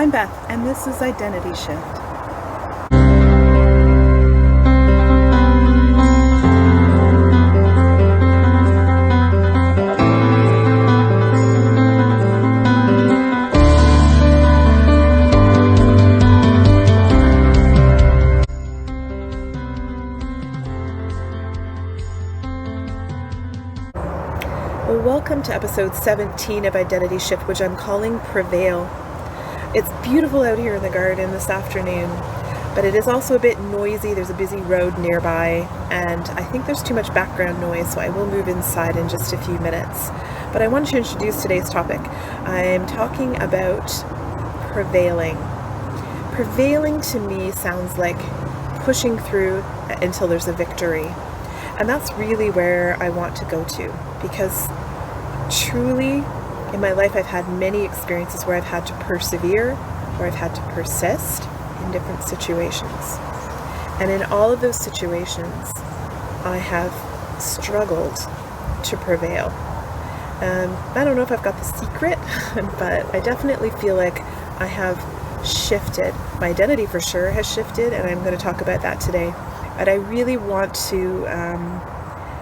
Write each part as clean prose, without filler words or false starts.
I'm Beth, and this is Identity Shift. Well, welcome to episode 17 of Identity Shift, which I'm calling Prevail. It's beautiful out here in the garden this afternoon, but it is also a bit noisy. There's a busy road nearby, and I think there's too much background noise, so I will move inside in just a few minutes. But I wanted to introduce today's topic. I'm talking about prevailing. Prevailing to me sounds like pushing through until there's a victory. And that's really where I want to go to, because truly in my life I've had many experiences where I've had to persevere, where I've had to persist in different situations. And in all of those situations, I have struggled to prevail. I don't know if I've got the secret, but I definitely feel like I have shifted. My identity for sure has shifted, and I'm going to talk about that today. But I really want to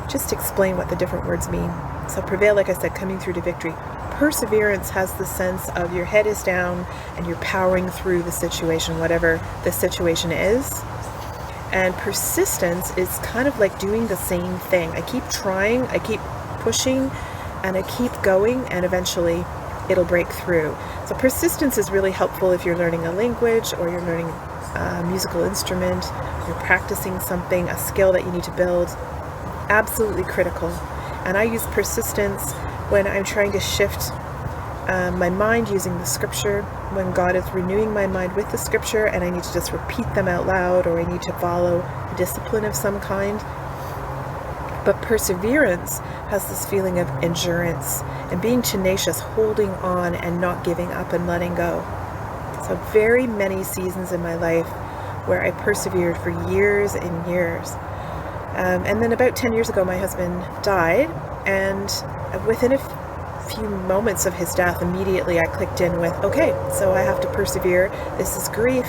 just explain what the different words mean. So prevail, like I said, coming through to victory. Perseverance has the sense of your head is down and you're powering through the situation, whatever the situation is. And persistence is kind of like doing the same thing. I keep trying, I keep pushing, and I keep going, and eventually it'll break through. So persistence is really helpful if you're learning a language, or you're learning a musical instrument, you're practicing something, a skill that you need to build. Absolutely critical. And I use persistence when I'm trying to shift my mind using the scripture, when God is renewing my mind with the scripture and I need to just repeat them out loud, or I need to follow a discipline of some kind. But perseverance has this feeling of endurance and being tenacious, holding on and not giving up and letting go. So very many seasons in my life where I persevered for years and years. And then about 10 years ago, my husband died, and within a few moments of his death, immediately I clicked in with, okay, so I have to persevere. This is grief.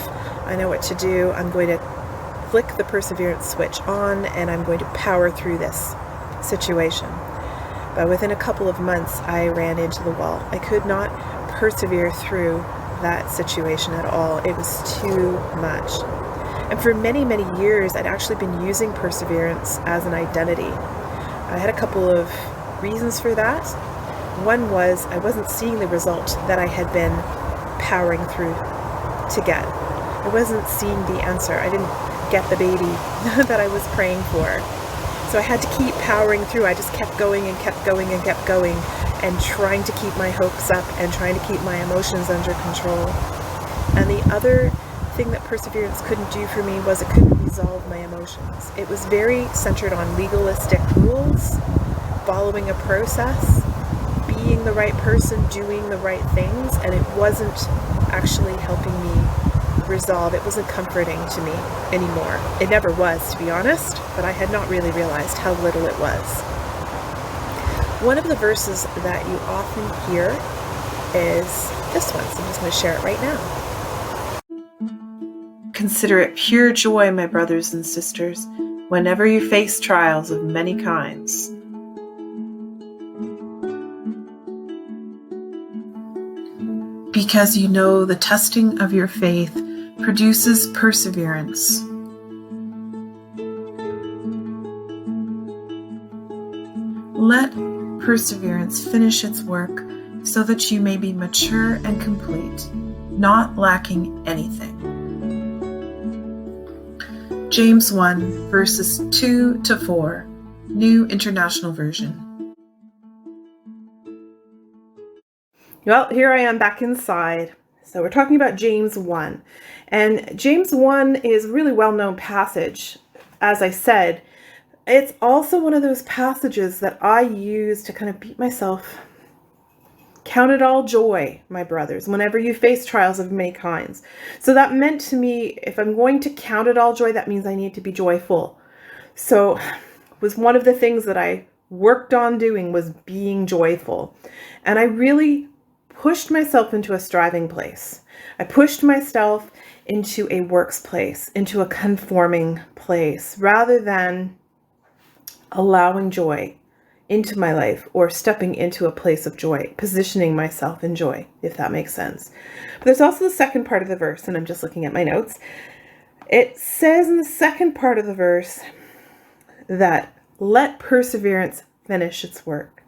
I know what to do. I'm going to flick the perseverance switch on, and I'm going to power through this situation. But within a couple of months, I ran into the wall. I could not persevere through that situation at all. It was too much. And for many, many years, I'd actually been using perseverance as an identity. I had a couple of reasons for that. One was I wasn't seeing the result that I had been powering through to get. I wasn't seeing the answer. I didn't get the baby that I was praying for. So I had to keep powering through. I just kept going and kept going and kept going, and trying to keep my hopes up and trying to keep my emotions under control. And the other thing that perseverance couldn't do for me was it couldn't resolve my emotions. It was very centered on legalistic rules, following a process, being the right person, doing the right things, and it wasn't actually helping me resolve. It wasn't comforting to me anymore. It never was, to be honest, but I had not really realized how little it was. One of the verses that you often hear is this one, so I'm just going to share it right now. Consider it pure joy, my brothers and sisters, whenever you face trials of many kinds. Because you know the testing of your faith produces perseverance. Let perseverance finish its work, so that you may be mature and complete, not lacking anything. James 1, verses 2-4, New International Version. Well, here I am back inside. So we're talking about James 1. And James 1 is a really well-known passage. As I said, it's also one of those passages that I use to kind of beat myself. Count it all joy, my brothers, whenever you face trials of many kinds. So that meant to me, if I'm going to count it all joy, that means I need to be joyful. So it was one of the things that I worked on doing, was being joyful. And I really pushed myself into a striving place. I pushed myself into a works place, into a conforming place, rather than allowing joy into my life or stepping into a place of joy, positioning myself in joy, if that makes sense. But there's also the second part of the verse, and I'm just looking at my notes. It says in the second part of the verse that let perseverance finish its work,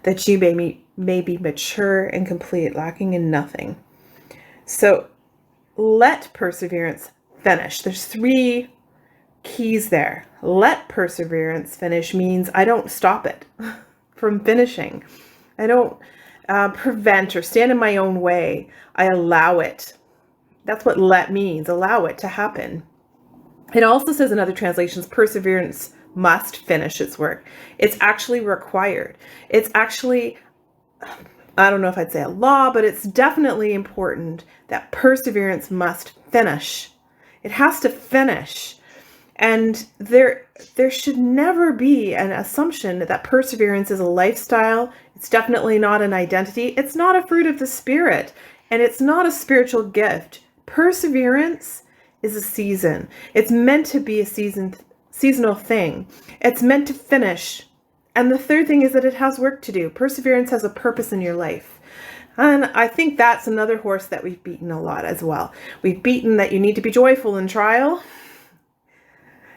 that you may be mature and complete, lacking in nothing. So let perseverance finish. There's three keys there. Let perseverance finish means I don't stop it from finishing. I don't prevent or stand in my own way. I allow it. That's what let means, allow it to happen. It also says in other translations, perseverance must finish its work. It's actually required. It's actually, I don't know if I'd say a law, but it's definitely important that perseverance must finish. It has to finish. And there should never be an assumption that perseverance is a lifestyle. It's definitely not an identity. It's not a fruit of the Spirit, and it's not a spiritual gift. Perseverance is a season. It's meant to be a seasonal thing. It's meant to finish. And the third thing is that it has work to do. Perseverance has a purpose in your life. And I think that's another horse that we've beaten a lot as well. We've beaten that you need to be joyful in trial.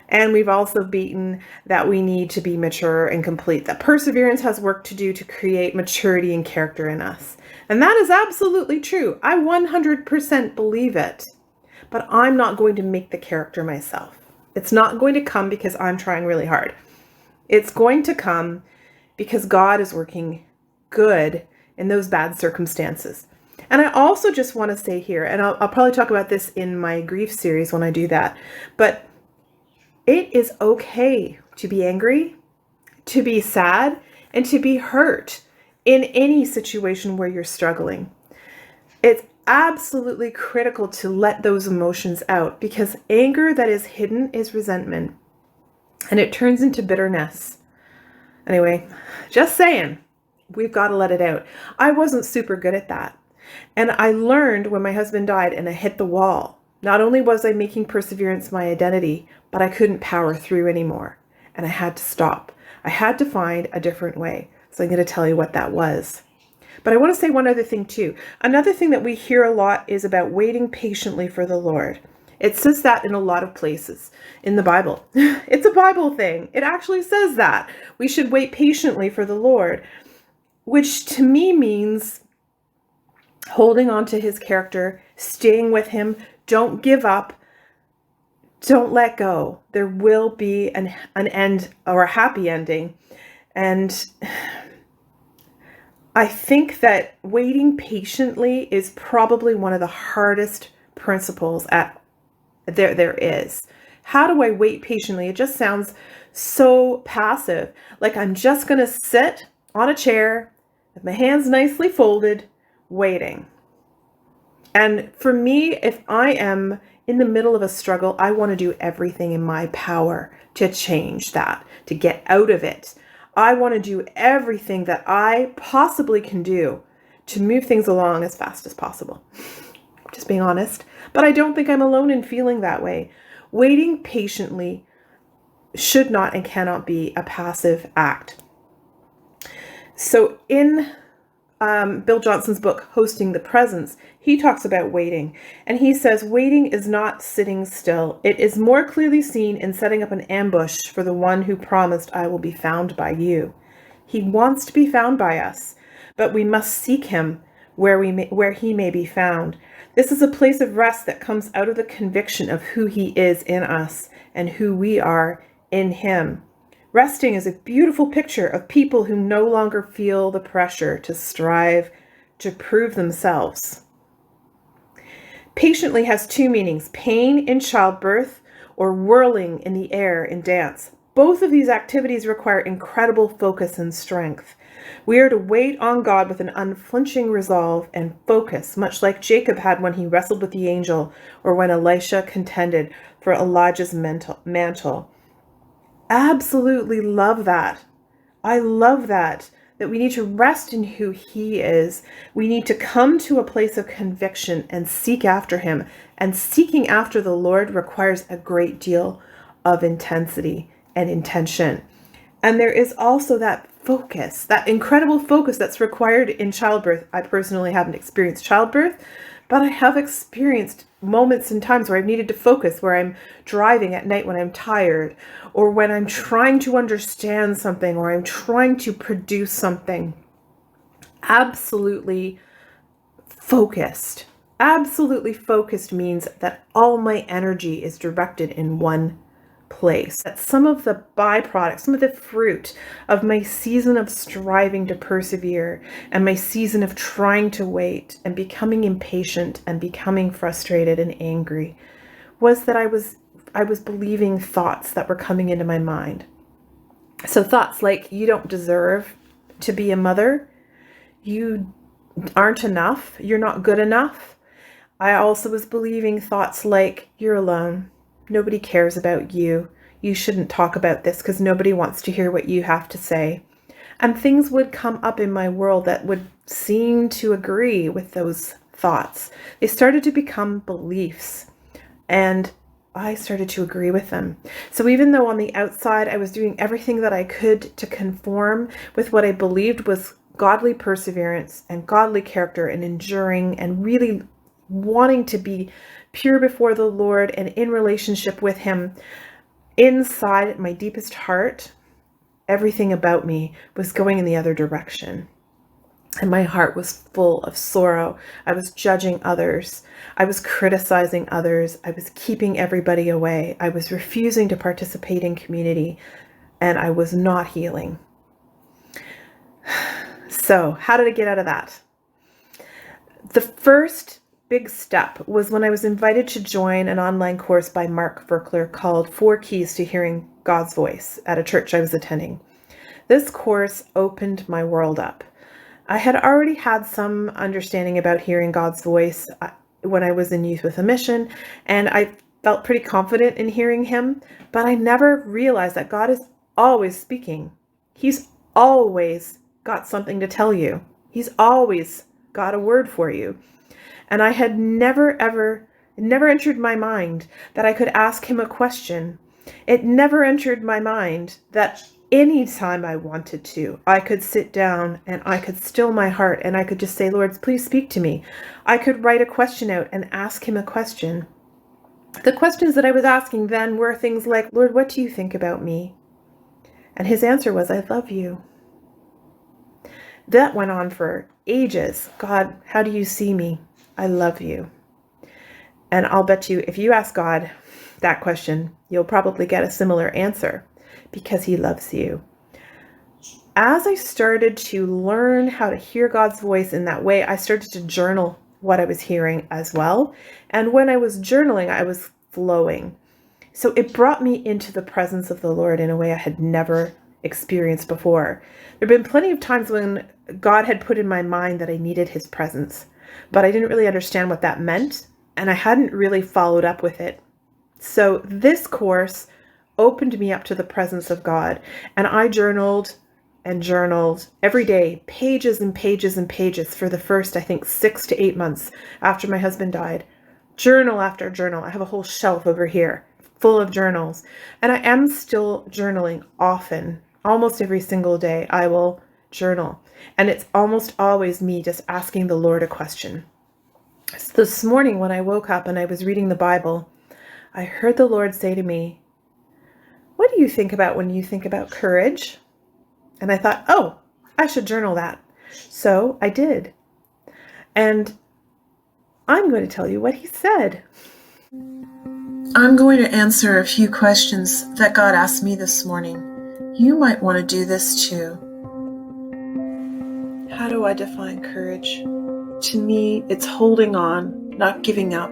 And we've also beaten that we need to be mature and complete, that perseverance has work to do to create maturity and character in us. And that is absolutely true. I 100% believe it, but I'm not going to make the character myself. It's not going to come because I'm trying really hard. It's going to come because God is working good in those bad circumstances. And I also just want to say here, and I'll probably talk about this in my grief series when I do that, but it is okay to be angry, to be sad, and to be hurt in any situation where you're struggling. It's absolutely critical to let those emotions out, because anger that is hidden is resentment, and it turns into bitterness. Anyway, just saying, we've got to let it out. I wasn't super good at that. And I learned when my husband died and I hit the wall. Not only was I making perseverance my identity, but I couldn't power through anymore. And I had to stop. I had to find a different way. So I'm going to tell you what that was. But I want to say one other thing too. Another thing that we hear a lot is about waiting patiently for the Lord. It says that in a lot of places in the Bible. It's a Bible thing. It actually says that. We should wait patiently for the Lord, which to me means holding on to his character, staying with him. Don't give up. Don't let go. There will be an end or a happy ending. And I think that waiting patiently is probably one of the hardest principles there is. How do I wait patiently? It just sounds so passive. Like I'm just going to sit on a chair with my hands nicely folded, waiting. And for me, if I am in the middle of a struggle, I want to do everything in my power to change that, to get out of it. I want to do everything that I possibly can do to move things along as fast as possible. Just being honest. But I don't think I'm alone in feeling that way. Waiting patiently should not and cannot be a passive act. So in Bill Johnson's book, Hosting the Presence, he talks about waiting. And he says, waiting is not sitting still. It is more clearly seen in setting up an ambush for the one who promised, I will be found by you. He wants to be found by us, but we must seek him where he may be found. This is a place of rest that comes out of the conviction of who he is in us and who we are in him. Resting is a beautiful picture of people who no longer feel the pressure to strive to prove themselves. Patiently has two meanings: pain in childbirth or whirling in the air in dance. Both of these activities require incredible focus and strength. We are to wait on God with an unflinching resolve and focus, much like Jacob had when he wrestled with the angel or when Elisha contended for Elijah's mantle. Absolutely love that. I love that that we need to rest in who he is. We need to come to a place of conviction and seek after him. And seeking after the Lord requires a great deal of intensity and intention. And there is also that focus, that incredible focus that's required in childbirth. I personally haven't experienced childbirth, but I have experienced moments and times where I've needed to focus, where I'm driving at night when I'm tired, or when I'm trying to understand something, or I'm trying to produce something. Absolutely focused. Absolutely focused means that all my energy is directed in one place. That some of the byproducts, some of the fruit of my season of striving to persevere and my season of trying to wait and becoming impatient and becoming frustrated and angry was that I was believing thoughts that were coming into my mind. So thoughts like, you don't deserve to be a mother, you aren't enough, you're not good enough. I also was believing thoughts like, you're alone, nobody cares about you, you shouldn't talk about this because nobody wants to hear what you have to say. And things would come up in my world that would seem to agree with those thoughts. They started to become beliefs, and I started to agree with them. So even though on the outside I was doing everything that I could to conform with what I believed was godly perseverance and godly character and enduring and really wanting to be pure before the Lord and in relationship with him, inside my deepest heart, everything about me was going in the other direction. And my heart was full of sorrow. I was judging others. I was criticizing others. I was keeping everybody away. I was refusing to participate in community, and I was not healing. So how did I get out of that? The first big step was when I was invited to join an online course by Mark Verkler called 4 Keys to Hearing God's Voice at a church I was attending. This course opened my world up. I had already had some understanding about hearing God's voice when I was in Youth with a Mission, and I felt pretty confident in hearing him, but I never realized that God is always speaking. He's always got something to tell you. He's always got a word for you. And I had never entered my mind that I could ask him a question. It never entered my mind that anytime I wanted to, I could sit down and I could still my heart and I could just say, Lord, please speak to me. I could write a question out and ask him a question. The questions that I was asking then were things like, Lord, what do you think about me? And his answer was, I love you. That went on for ages. God, how do you see me? I love you. And I'll bet you, if you ask God that question, you'll probably get a similar answer, because he loves you. As I started to learn how to hear God's voice in that way, I started to journal what I was hearing as well. And when I was journaling, I was flowing. So it brought me into the presence of the Lord in a way I had never experienced before. There have been plenty of times when God had put in my mind that I needed his presence, but I didn't really understand what that meant, and I hadn't really followed up with it. So this course opened me up to the presence of God, and I journaled and journaled every day, pages and pages and pages for the first, I think, 6 to 8 months after my husband died. Journal after journal. I have a whole shelf over here full of journals, and I am still journaling often. Almost every single day I will journal, and it's almost always me just asking the Lord a question. So this morning when I woke up and I was reading the Bible, I heard the Lord say to me, what do you think about when you think about courage? And I thought, oh, I should journal that. So I did. And I'm going to tell you what he said. I'm going to answer a few questions that God asked me this morning. You might want to do this too. How do I define courage? To me, it's holding on, not giving up,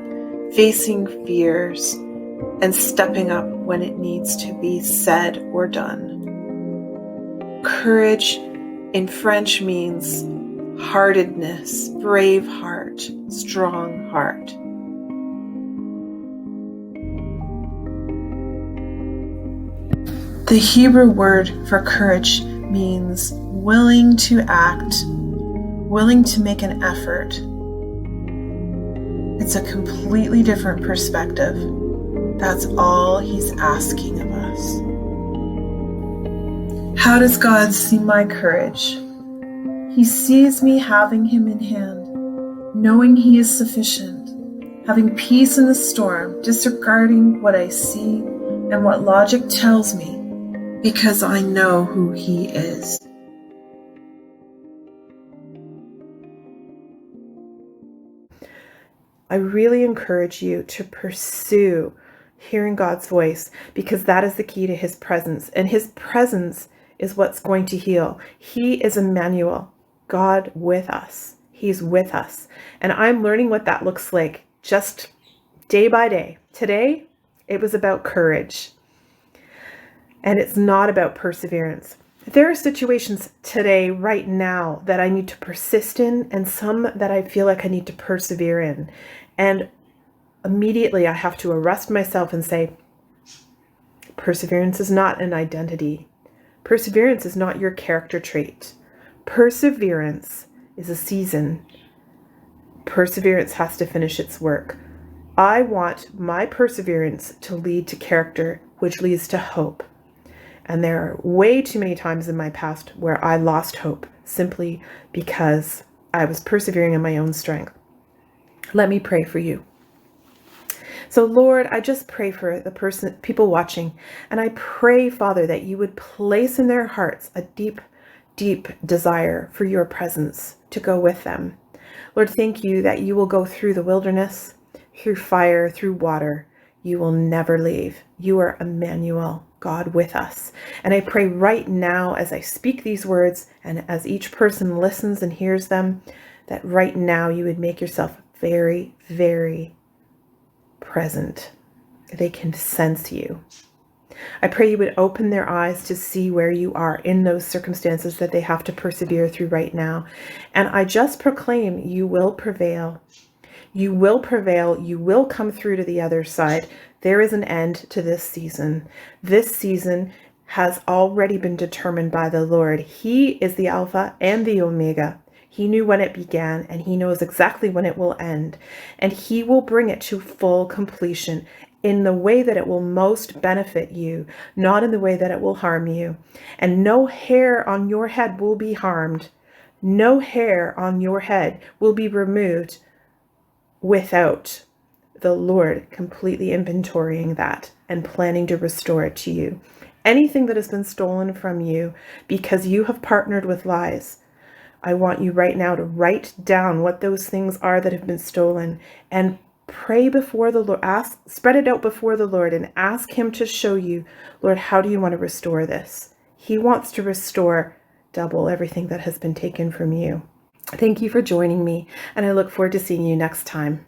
facing fears, and stepping up when it needs to be said or done. Courage in French means heartedness, brave heart, strong heart. The Hebrew word for courage means willing to act, willing to make an effort. It's a completely different perspective. That's all he's asking of us. How does God see my courage? He sees me having him in hand, knowing he is sufficient, having peace in the storm, disregarding what I see and what logic tells me, because I know who he is. I really encourage you to pursue hearing God's voice, because that is the key to his presence, and his presence is what's going to heal. He is Emmanuel, God with us. He's with us. And I'm learning what that looks like just day by day. Today, it was about courage. And it's not about perseverance. There are situations today, right now, that I need to persist in, and some that I feel like I need to persevere in. And immediately I have to arrest myself and say, perseverance is not an identity. Perseverance is not your character trait. Perseverance is a season. Perseverance has to finish its work. I want my perseverance to lead to character, which leads to hope. And there are way too many times in my past where I lost hope simply because I was persevering in my own strength. Let me pray for you. So Lord, I just pray for the people watching, and I pray, Father, that you would place in their hearts a deep, deep desire for your presence to go with them. Lord, thank you that you will go through the wilderness, through fire, through water. You will never leave. You are Emmanuel, God with us. And I pray right now, as I speak these words and as each person listens and hears them, that right now you would make yourself very, very present. They can sense you. I pray you would open their eyes to see where you are in those circumstances that they have to persevere through right now. And I just proclaim you will prevail. You will prevail. You will come through to the other side. There is an end to this season. This season has already been determined by the Lord. He is the Alpha and the Omega. He knew when it began, and he knows exactly when it will end. And he will bring it to full completion in the way that it will most benefit you, not in the way that it will harm you. And no hair on your head will be harmed. No hair on your head will be removed without the Lord completely inventorying that and planning to restore it to you. Anything that has been stolen from you because you have partnered with lies, I want you right now to write down what those things are that have been stolen and pray before the Lord. Spread it out before the Lord and ask him to show you, Lord, how do you want to restore this? He wants to restore double everything that has been taken from you. Thank you for joining me, and I look forward to seeing you next time.